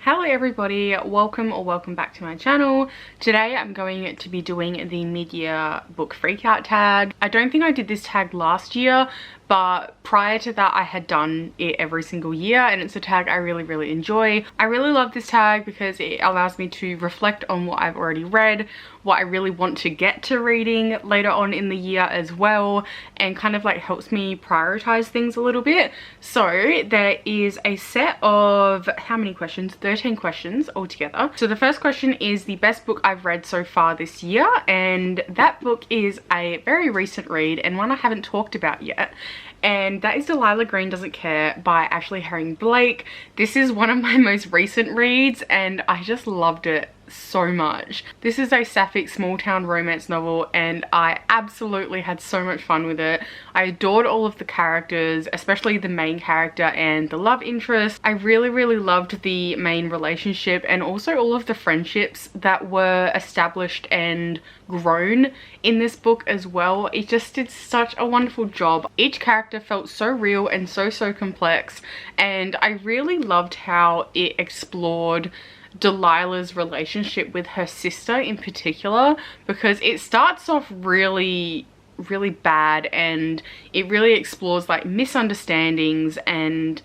Hello everybody, welcome back to my channel. Today I'm going to be doing the mid-year book freakout tag. I don't think I did this tag last year, but prior to that I had done it every single year, and it's a tag I really enjoy. I really love this tag because it allows me to reflect on what I've already read, what I really want to get to reading later on in the year as well, and kind of like helps me prioritize things a little bit. So there is a set of, how many questions? 13 questions altogether. So the first question is the best book I've read so far this year, and that book is a very recent read and one I haven't talked about yet. And that is Delilah Green Doesn't Care by Ashley Herring Blake. This is one of my most recent reads and I just loved it so much. This is a sapphic small town romance novel and I absolutely had so much fun with it. I adored all of the characters, especially the main character and the love interest. I really loved the main relationship and also all of the friendships that were established and grown in this book as well. It just did such a wonderful job. Each character felt so real and so complex, and I really loved how it explored Delilah's relationship with her sister in particular, because it starts off really bad and it really explores like misunderstandings and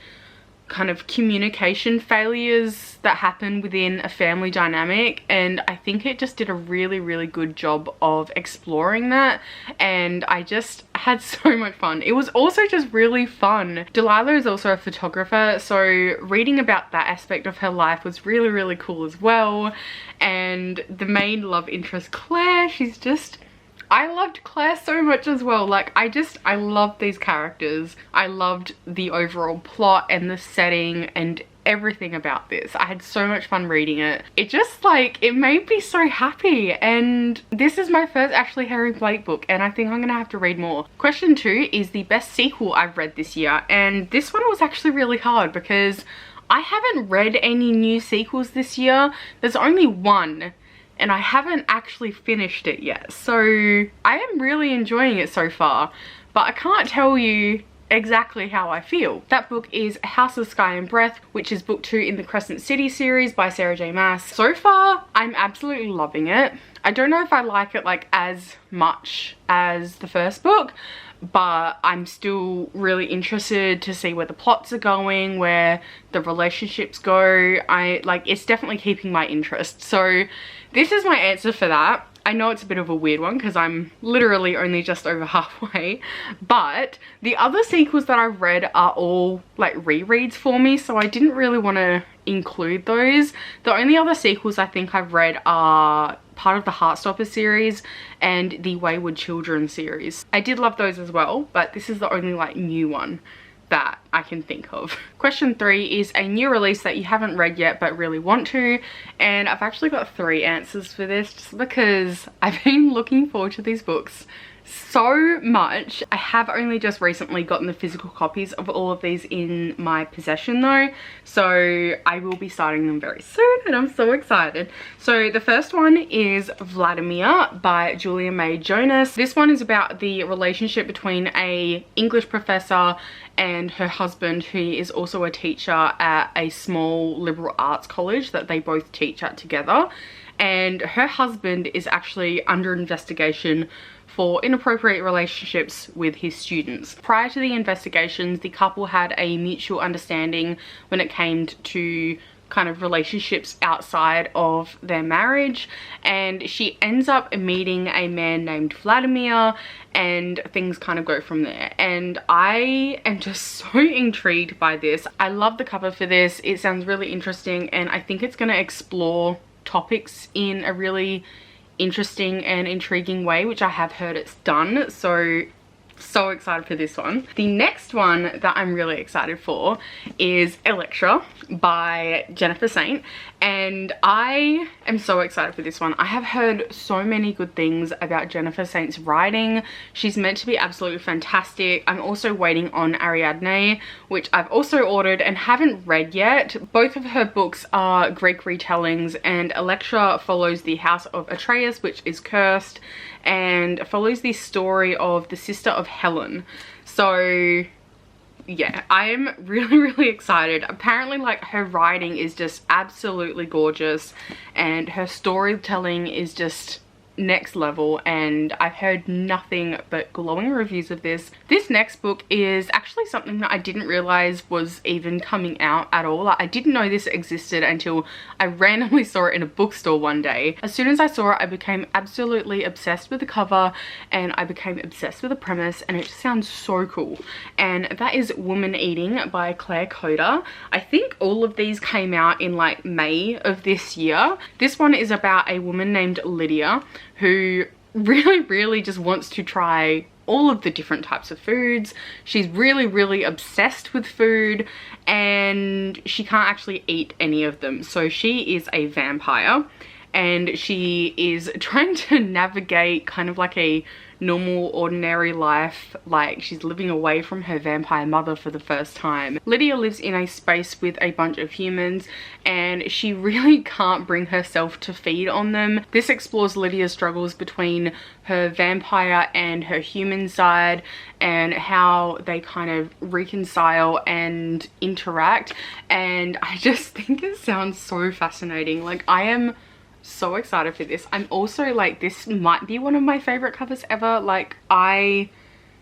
kind of communication failures that happen within a family dynamic, and I think it just did a really good job of exploring that, and I just had so much fun. It was also just really fun. Delilah is also a photographer, so reading about that aspect of her life was really cool as well. And the main love interest, Claire, she's just, I loved Claire so much as well. Like I loved these characters. I loved the overall plot and the setting and everything about this. I had so much fun reading it. It just like, it made me so happy, and this is my first Ashley Herring Blake book and I think I'm gonna have to read more. Question 2 is the best sequel I've read this year, and this one was actually really hard because I haven't read any new sequels this year. There's only one and I haven't actually finished it yet, so I am really enjoying it so far, but I can't tell you exactly how I feel. That book is House of Sky and Breath, which is book 2 in the Crescent City series by Sarah J Maas. So far I'm absolutely loving it. I don't know if I like it like as much as the first book, but I'm still really interested to see where the plots are going, where the relationships go. It's definitely keeping my interest. So this is my answer for that. I know it's a bit of a weird one because I'm literally only just over halfway, but the other sequels that I've read are all like rereads for me, so I didn't really want to include those. The only other sequels I think I've read are part of the Heartstopper series and the Wayward Children series. I did love those as well, but this is the only like new one that I can think of. Question 3 is a new release that you haven't read yet but really want to, and I've actually got 3 answers for this just because I've been looking forward to these books so much. I have only just recently gotten the physical copies of all of these in my possession though, so I will be starting them very soon and I'm so excited. So the first one is Vladimir by Julia May Jonas. This one is about the relationship between a English professor and her husband, who is also a teacher at a small liberal arts college that they both teach at together, and her husband is actually under investigation for inappropriate relationships with his students. Prior to the investigations, the couple had a mutual understanding when it came to kind of relationships outside of their marriage, and she ends up meeting a man named Vladimir and things kind of go from there. And I am just so intrigued by this. I love the cover for this. It sounds really interesting and I think it's going to explore topics in a really interesting and intriguing way, which I have heard it's done. So excited for this one. The next one that I'm really excited for is Electra by Jennifer Saint, and I am so excited for this one. I have heard so many good things about Jennifer Saint's writing. She's meant to be absolutely fantastic. I'm also waiting on Ariadne, which I've also ordered and haven't read yet. Both of her books are Greek retellings, and Electra follows the house of Atreus, which is cursed, and follows the story of the sister of Helen. So yeah, I am really excited. Apparently, like, her writing is just absolutely gorgeous and her storytelling is just next level, and I've heard nothing but glowing reviews of this. This next book is actually something that I didn't realize was even coming out at all. Like, I didn't know this existed until I randomly saw it in a bookstore one day. As soon as I saw it, I became absolutely obsessed with the cover and I became obsessed with the premise, and it just sounds so cool. And that is Woman Eating by Claire Coda. I think all of these came out in like May of this year. This one is about a woman named Lydia who really just wants to try all of the different types of foods. She's really obsessed with food and she can't actually eat any of them. So she is a vampire and she is trying to navigate kind of like a normal ordinary life, like she's living away from her vampire mother for the first time. Lydia lives in a space with a bunch of humans and she really can't bring herself to feed on them. This explores Lydia's struggles between her vampire and her human side and how they kind of reconcile and interact, and I just think it sounds so fascinating. Like, I am so excited for this. I'm also like, this might be one of my favorite covers ever. Like, I'm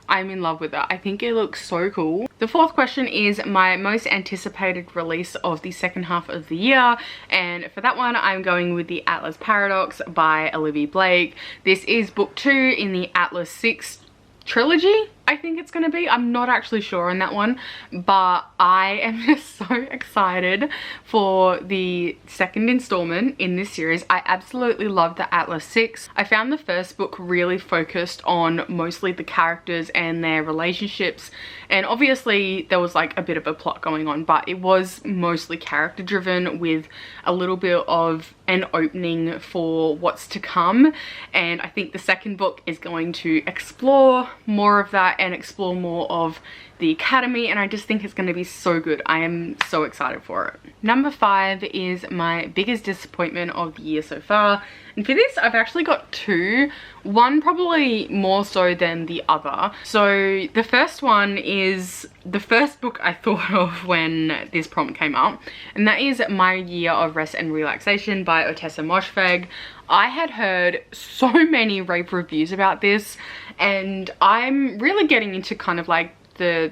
in love with it. I think it looks so cool. The fourth question is my most anticipated release of the second half of the year, and for that one I'm going with The Atlas Paradox by Olivia Blake. This is book 2 in the Atlas 6 trilogy, I think it's gonna be. I'm not actually sure on that one, but I am just so excited for the second installment in this series. I absolutely love the Atlas 6. I found the first book really focused on mostly the characters and their relationships, and obviously there was like a bit of a plot going on, but it was mostly character driven with a little bit of an opening for what's to come. And I think the second book is going to explore more of that and explore more of the academy, and I just think it's going to be so good. I am so excited for it. Number 5 is my biggest disappointment of the year so far, and for this I've actually got 2, one probably more so than the other. So the first one is the first book I thought of when this prompt came up, and that is My Year of Rest and Relaxation by Otessa Moshfegh. I had heard so many rave reviews about this, and I'm really getting into kind of like the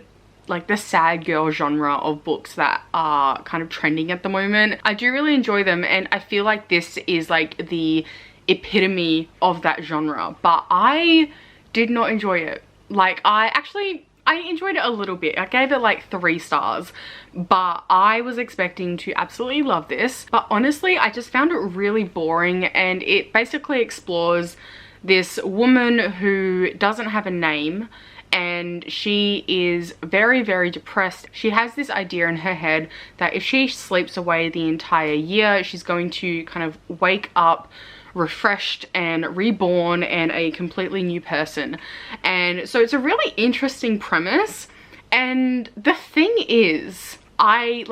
sad girl genre of books that are kind of trending at the moment. I do really enjoy them, and I feel like this is like the epitome of that genre, but I did not enjoy it. Like, I enjoyed it a little bit. I gave it like 3 stars, but I was expecting to absolutely love this. But honestly, I just found it really boring, and it basically explores this woman who doesn't have a name, and she is very depressed. She has this idea in her head that if she sleeps away the entire year, she's going to kind of wake up refreshed and reborn and a completely new person. And so it's a really interesting premise, and the thing is, I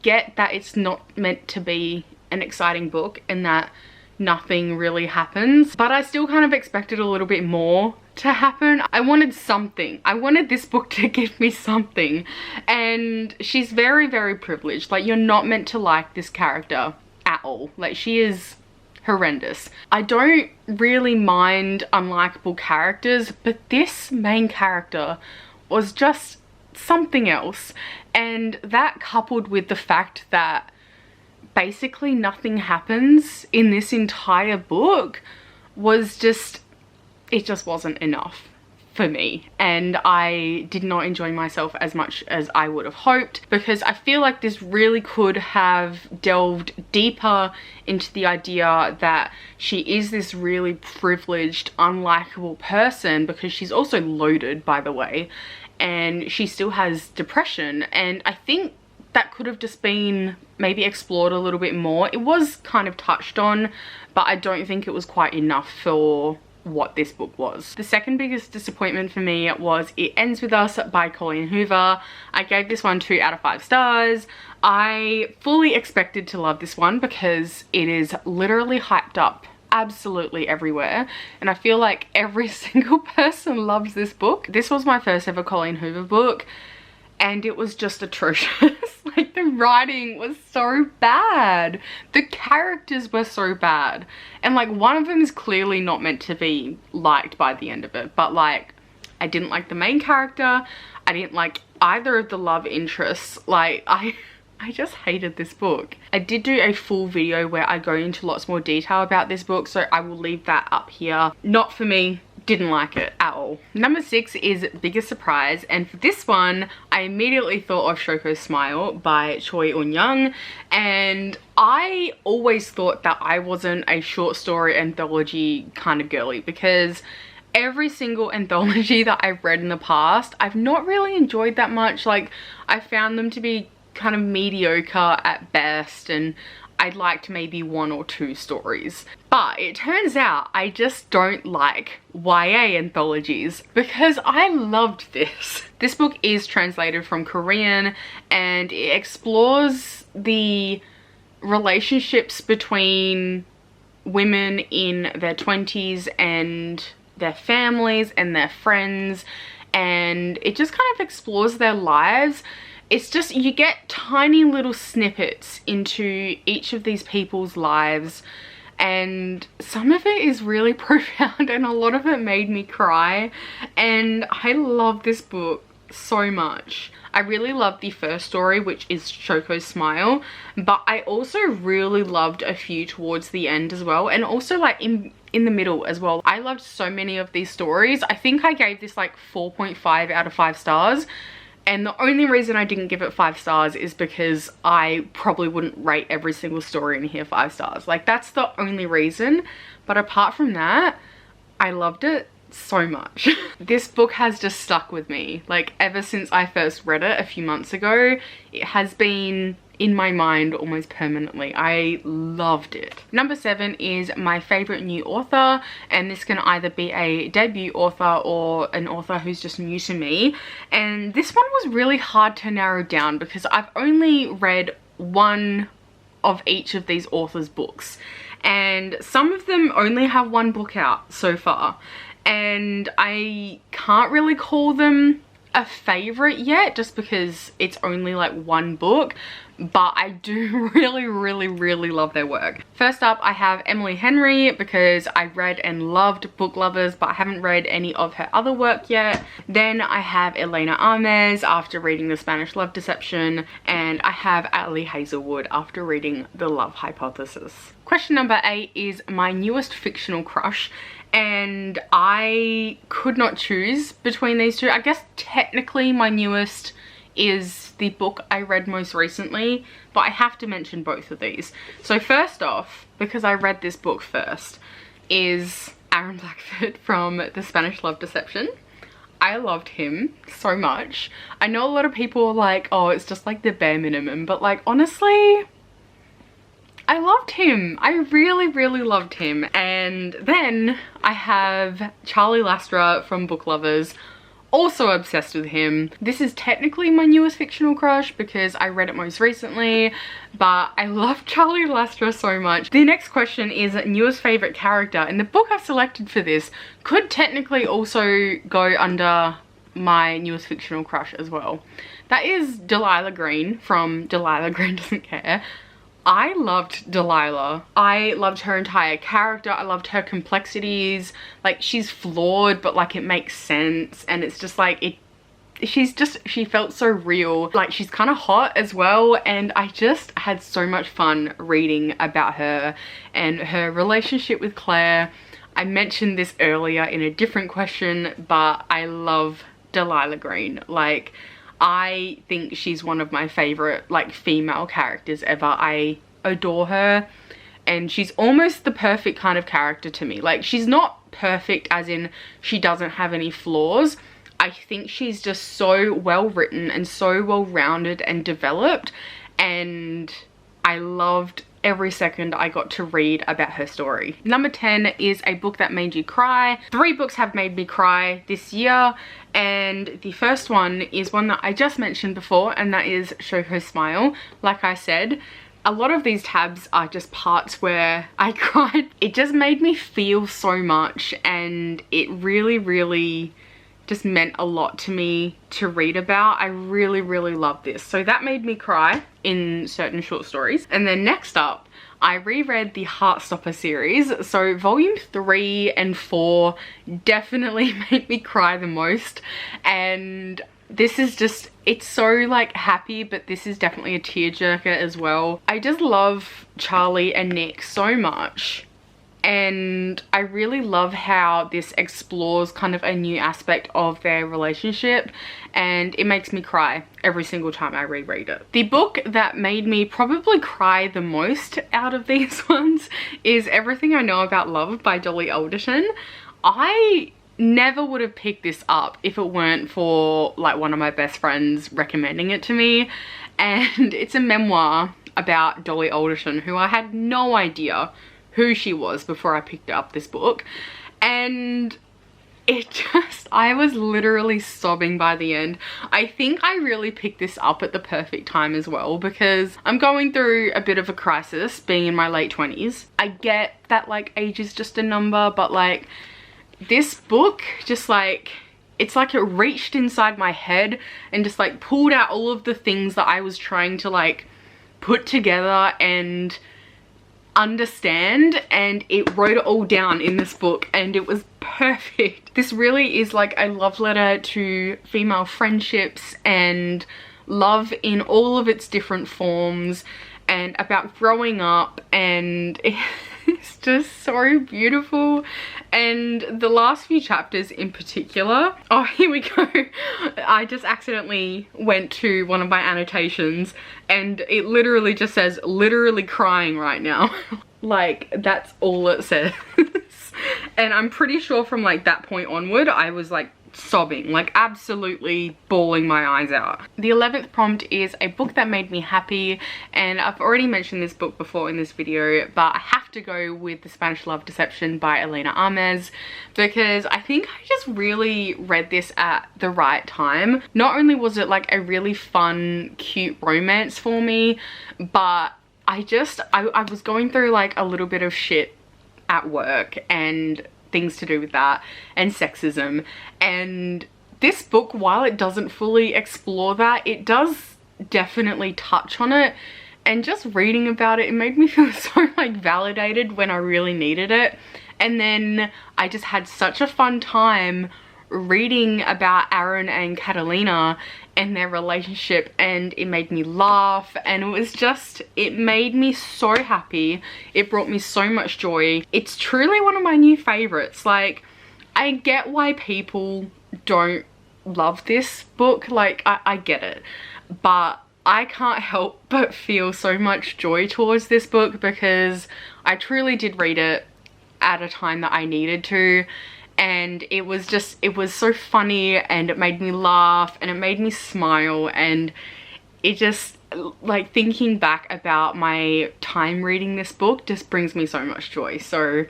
get that it's not meant to be an exciting book and that nothing really happens, but I still kind of expected a little bit more to happen. I wanted something. I wanted this book to give me something, and she's very privileged. Like, you're not meant to like this character at all. Like, she is horrendous. I don't really mind unlikable characters, but this main character was just something else, and that coupled with the fact that basically nothing happens in this entire book was just, it just wasn't enough for me, and I did not enjoy myself as much as I would have hoped, because I feel like this really could have delved deeper into the idea that she is this really privileged, unlikable person, because she's also loaded, by the way, and she still has depression. And I think that could have just been maybe explored a little bit more. It was kind of touched on, but I don't think it was quite enough for what this book was. The second biggest disappointment for me was It Ends With Us by Colleen Hoover. I gave this one 2 out of 5 stars. I fully expected to love this one because it is literally hyped up absolutely everywhere, and I feel like every single person loves this book. This was my first ever Colleen Hoover book, and it was just atrocious. Like, the writing was so bad, the characters were so bad, and like one of them is clearly not meant to be liked by the end of it, but like I didn't like the main character, I didn't like either of the love interests. Like I just hated this book. I did do a full video where I go into lots more detail about this book, so I will leave that up here. Not for me. Didn't like it at all. Number 6 is Biggest Surprise, and for this one I immediately thought of Shoko's Smile by Choi Eun-young, and I always thought that I wasn't a short story anthology kind of girly, because every single anthology that I've read in the past I've not really enjoyed that much. Like, I found them to be kind of mediocre at best, and I'd liked maybe 1 or 2 stories. But it turns out I just don't like YA anthologies, because I loved this. This book is translated from Korean, and it explores the relationships between women in their 20s and their families and their friends, and it just kind of explores their lives. It's just, you get tiny little snippets into each of these people's lives, and some of it is really profound, and a lot of it made me cry, and I love this book so much. I really loved the first story, which is Shoko's Smile, but I also really loved a few towards the end as well, and also like in the middle as well. I loved so many of these stories. I think I gave this like 4.5 out of 5 stars. And the only reason I didn't give it 5 stars is because I probably wouldn't rate every single story in here 5 stars. Like, that's the only reason. But apart from that, I loved it so much. This book has just stuck with me. Like, ever since I first read it a few months ago, it has been in my mind almost permanently. I loved it. Number 7 is my favorite new author, and this can either be a debut author or an author who's just new to me, and this one was really hard to narrow down because I've only read one of each of these authors' books, and some of them only have 1 book out so far, and I can't really call them a favorite yet just because it's only like 1 book, but I do really love their work. First up, I have Emily Henry, because I read and loved Book Lovers, but I haven't read any of her other work yet. Then I have Elena Ames after reading The Spanish Love Deception, and I have Ali Hazelwood after reading The Love Hypothesis. Question number 8 is my newest fictional crush, and I could not choose between these two. I guess technically my newest is the book I read most recently, but I have to mention both of these. So first off, because I read this book first, is Aaron Blackford from The Spanish Love Deception. I loved him so much. I know a lot of people are like, oh, it's just like the bare minimum, but like, honestly, I loved him. I really loved him. And then I have Charlie Lastra from Book Lovers. Also obsessed with him. This is technically my newest fictional crush because I read it most recently, but I love Charlie Lastra so much. The next question is newest favorite character, and the book I've selected for this could technically also go under my newest fictional crush as well. That is Delilah Green from Delilah Green Doesn't Care. I loved Delilah. I loved her entire character. I loved her complexities. Like, she's flawed, but like it makes sense. And it's just like, she felt so real. Like, she's kind of hot as well. And I just had so much fun reading about her and her relationship with Claire. I mentioned this earlier in a different question, but I love Delilah Green. Like, I think she's one of my favorite like female characters ever. I adore her, and she's almost the perfect kind of character to me. Like, she's not perfect as in she doesn't have any flaws. I think she's just so well written and so well rounded and developed, and I loved every second I got to read about her story. Number 10 is a book that made you cry. 3 books have made me cry this year, and the first one is one that I just mentioned before, and that is Shoko's Smile. Like I said, a lot of these tabs are just parts where I cried. It just made me feel so much, and it really just meant a lot to me to read about. I really, really love this. So that made me cry in certain short stories. And then next up, I reread the Heartstopper series. So volume 3 and 4 definitely made me cry the most. And this is just, it's so like happy, but this is definitely a tearjerker as well. I just love Charlie and Nick so much. And I really love how this explores kind of a new aspect of their relationship, and it makes me cry every single time I reread it. The book that made me probably cry the most out of these ones is Everything I Know About Love by Dolly Alderton. I never would have picked this up if it weren't for like one of my best friends recommending it to me. And it's a memoir about Dolly Alderton, who I had no idea who she was before I picked up this book. And it just, I was literally sobbing by the end. I think I really picked this up at the perfect time as well, because I'm going through a bit of a crisis being in my late 20s. I get that like age is just a number, but like this book just like, it's like it reached inside my head and just like pulled out all of the things that I was trying to like put together and understand, and it wrote it all down in this book, and it was perfect. This really is like a love letter to female friendships and love in all of its different forms, and about growing up, and it's just so beautiful. And the last few chapters in particular, oh, here we go. I just accidentally went to one of my annotations and it literally just says literally crying right now. Like that's all it says. And I'm pretty sure from like that point onward I was like sobbing, like absolutely bawling my eyes out. The 11th prompt is a book that made me happy, and I've already mentioned this book before in this video, but I have to go with The Spanish Love Deception by Elena Armez, because I think I just really read this at the right time. Not only was it like a really fun, cute romance for me, but I was going through like a little bit of shit at work and things to do with that, and sexism, and this book, while it doesn't fully explore that, it does definitely touch on it. And just reading about it, it made me feel so like validated when I really needed it. And then I just had such a fun time reading about Aaron and Catalina and their relationship, and it made me laugh, and it was just, it made me so happy. It brought me so much joy. It's truly one of my new favorites. Like, I get why people don't love this book, like I get it, but I can't help but feel so much joy towards this book, because I truly did read it at a time that I needed to. And it was just, it was so funny, and it made me laugh, and it made me smile, and it just, like, thinking back about my time reading this book just brings me so much joy. So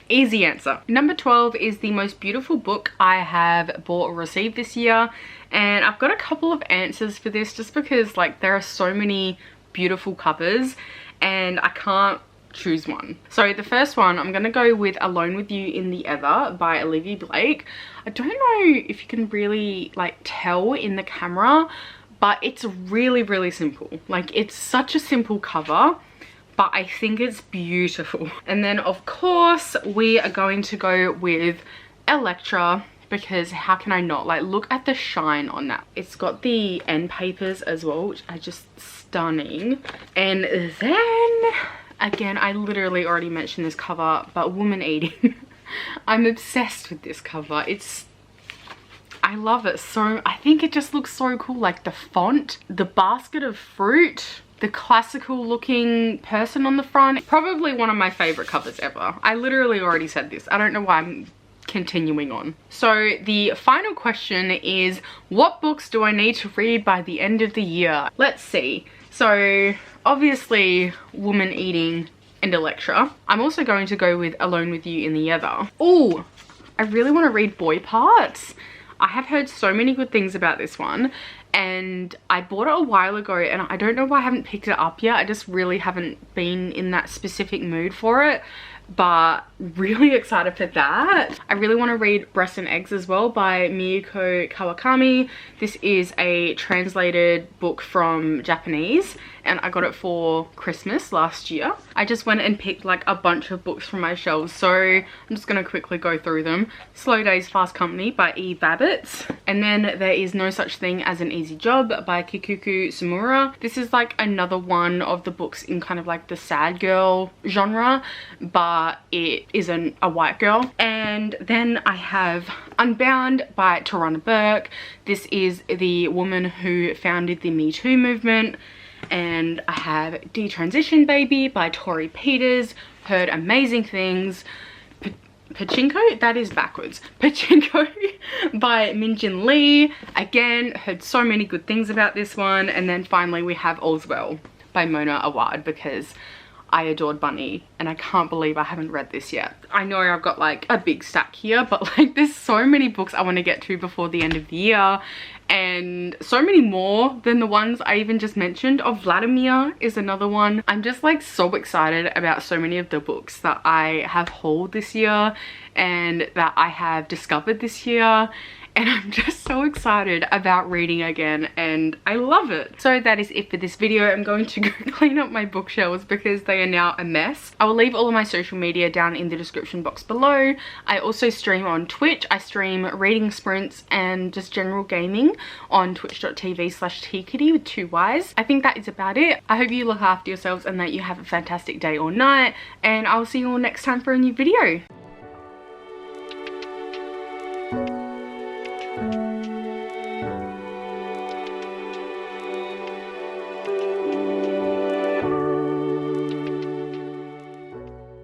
easy answer. Number 12 is the most beautiful book I have bought or received this year, and I've got a couple of answers for this just because like there are so many beautiful covers and I can't choose one. So the first one, I'm gonna go with Alone with You in the Ether by Olivia Blake. I don't know if you can really like tell in the camera, but it's really, really simple. Like, it's such a simple cover, but I think it's beautiful. And then of course we are going to go with Electra, because how can I not? Like, look at the shine on that. It's got the end papers as well, which are just stunning. And then again, I literally already mentioned this cover, but Woman Eating. I'm obsessed with this cover. I love it so. I think it just looks so cool. Like the font, the basket of fruit, the classical looking person on the front. Probably one of my favorite covers ever. I literally already said this. I don't know why I'm continuing on. So the final question is, what books do I need to read by the end of the year? Let's see. So obviously Woman Eating and Electra. I'm also going to go with Alone with You in the Ether. Oh, I really want to read Boy Parts. I have heard so many good things about this one, and I bought it a while ago, and I don't know why I haven't picked it up yet. I just really haven't been in that specific mood for it. but really excited for that. I really want to read Breast and Eggs as well by Miyuko Kawakami. This is a translated book from Japanese and I got it for Christmas last year. I just went and picked like a bunch of books from my shelves, so I'm just going to quickly go through them. Slow Days Fast Company by E. Babbitts, and then there is No Such Thing as an Easy Job by Kikuku Sumura. This is like another one of the books in kind of like the sad girl genre, but it isn't a white girl. And then I have Unbound by Tarana Burke. This is the woman who founded the Me Too movement. And I have Detransition Baby by Tori Peters. Heard amazing things. Pachinko? That is backwards. Pachinko by Minjin Lee. Again, heard so many good things about this one. And then finally we have All's Well by Mona Awad, because I adored Bunny and I can't believe I haven't read this yet. I know I've got like a big stack here, but like there's so many books I want to get to before the end of the year, and so many more than the ones I even just mentioned. Of Vladimir is another one. I'm just like so excited about so many of the books that I have hauled this year and that I have discovered this year. And I'm just so excited about reading again and I love it. So that is it for this video. I'm going to go clean up my bookshelves because they are now a mess. I will leave all of my social media down in the description box below. I also stream on Twitch. I stream reading sprints and just general gaming on twitch.tv/tkitty with 2 Ys. I think that is about it. I hope you look after yourselves and that you have a fantastic day or night, and I will see you all next time for a new video.